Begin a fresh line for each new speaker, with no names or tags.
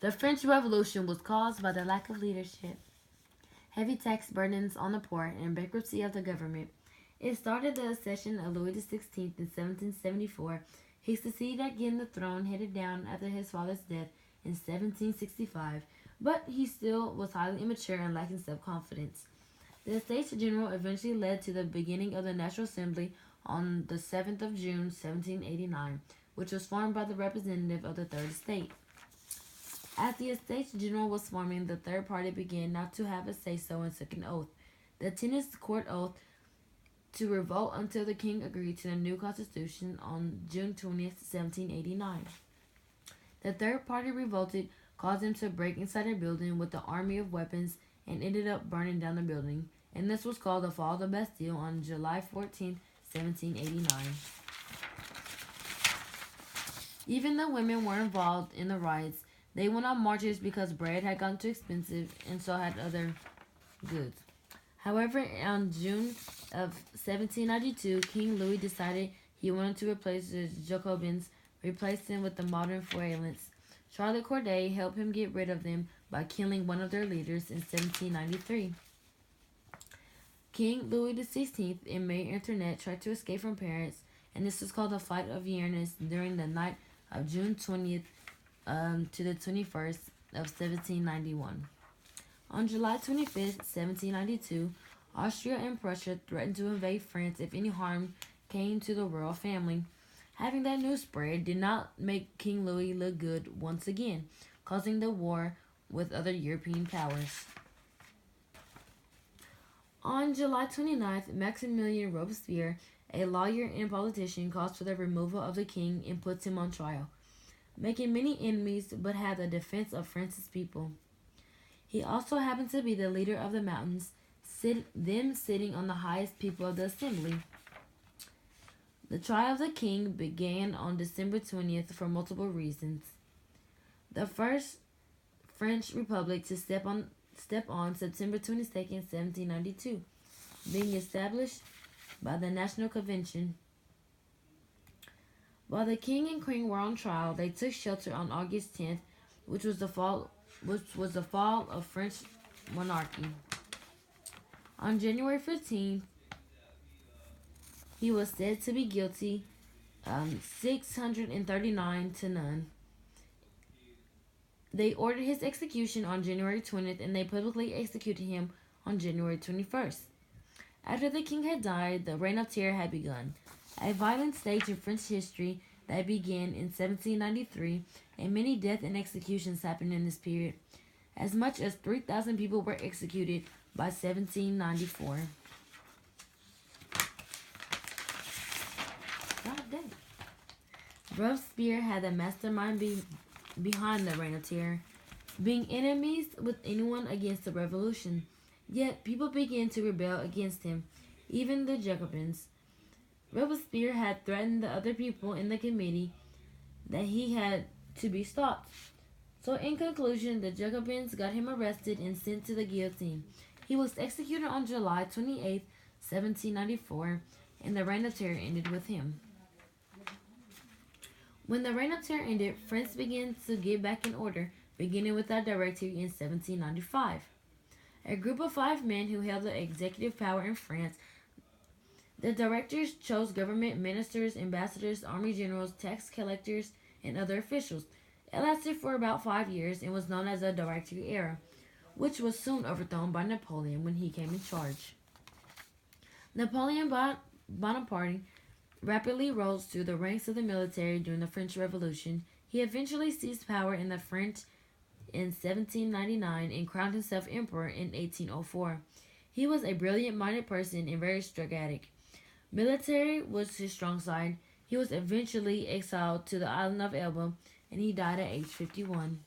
The French Revolution was caused by the lack of leadership, heavy tax burdens on the poor, and bankruptcy of the government. It started the accession of Louis XVI in 1774. He succeeded at getting the throne handed down after his father's death in 1765, but he still was highly immature and lacking self-confidence. The Estates General eventually led to the beginning of the National Assembly on the 7th of June, 1789, which was formed by the representative of the Third Estate. As the Estates General was forming, the Third Party began not to have a say-so and took an oath. The Tennis Court oath to revolt until the king agreed to the new constitution on June 20th, 1789. The Third Party revolted, caused them to break inside a building with an army of weapons, and ended up burning down the building. And this was called the Fall of the Bastille on July 14th, 1789. Even though women were involved in the riots, they went on marches because bread had gotten too expensive and so had other goods. However, on June of 1792, King Louis decided he wanted to replace the Jacobins, replace them with the modern Feuillants. Charlotte Corday helped him get rid of them by killing one of their leaders in 1793. King Louis XVI and Marie Antoinette tried to escape from Paris, and this was called the Fight of Yarnes during the night of June 20th to the 21st of 1791. On July 25th, 1792, Austria and Prussia threatened to invade France if any harm came to the royal family. Having that news spread did not make King Louis look good once again, causing the war with other European powers. On July 29th, Maximilien Robespierre, a lawyer and politician, calls for the removal of the king and puts him on trial, making many enemies but had the defense of France's people. He also happened to be the leader of the mountains, them sitting on the highest people of the assembly. The trial of the king began on December 20th for multiple reasons. The first French Republic to step on September 22nd, 1792, being established by the National Convention. While the king and queen were on trial, they took shelter on August 10th, which was the fall of French monarchy. On January 15th, he was said to be guilty, 639 to none. They ordered his execution on January 20th, and they publicly executed him on January 21st. After the king had died, the Reign of Terror had begun, a violent stage in French history that began in 1793, and many deaths and executions happened in this period. As much as 3,000 people were executed by 1794. God dang. Robespierre had the mastermind behind the Reign of Terror, being enemies with anyone against the revolution. Yet people began to rebel against him, even the Jacobins. Robespierre had threatened the other people in the committee that he had to be stopped. So in conclusion, the Jacobins got him arrested and sent to the guillotine. He was executed on July 28, 1794, and the Reign of Terror ended with him. When the Reign of Terror ended, France began to get back in order, beginning with a directory in 1795. A group of 5 men who held the executive power in France. The directors chose government ministers, ambassadors, army generals, tax collectors, and other officials. It lasted for about 5 years and was known as the Directory era, which was soon overthrown by Napoleon when he came in charge. Napoleon Bonaparte rapidly rose through the ranks of the military during the French Revolution. He eventually seized power in the French in 1799 and crowned himself emperor in 1804. He was a brilliant-minded person and very strategic. Military was his strong side. He was eventually exiled to the island of Elba, and he died at age 51.